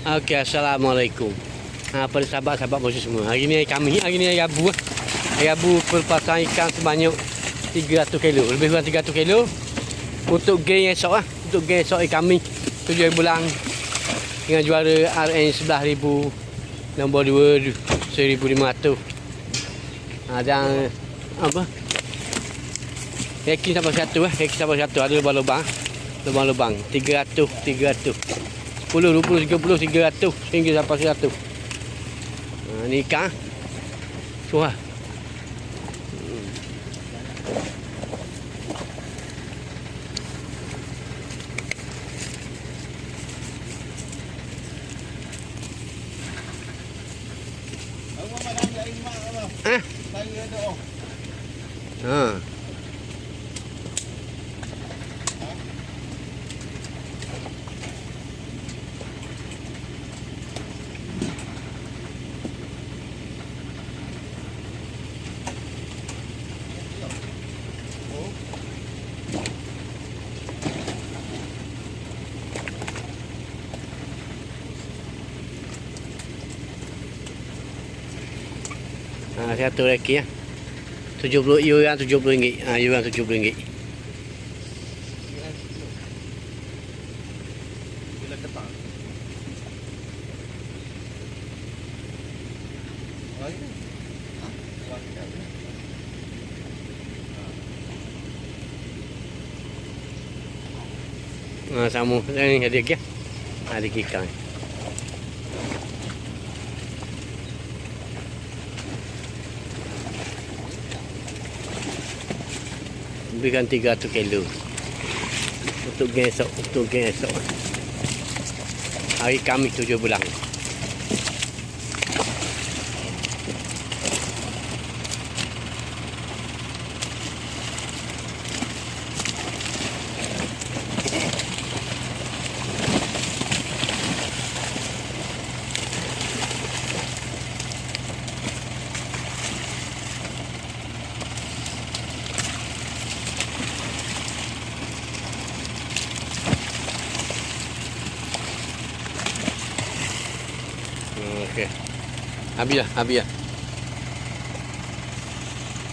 Okey, assalamualaikum. Pada sahabat-sahabat bos semua. Hari ni hari ni hari Rabu. Hari Rabu pelepasan ikan sebanyak 300 kilo. Lebih kurang 300 kilo. Untuk geng esok lah. Untuk geng esok ikan kami 7 bulan dengan juara RN 11,000, nombor 2 1,500. Dan apa? Heki sampai 1 lah. Heki sampai 1 ada lubang-lubang. Lubang-lubang 300 10, 20, 30, 300 hingga sampai 100. Ni ikan suah. Satu lagi ya. 70 yuran RM70. Yuran RM70. Sama ni ada lagi ya. Ada ikan. Berikan 300 kilo untuk geng esok, hari Khamis 7 bulan. Okey. Habis lah.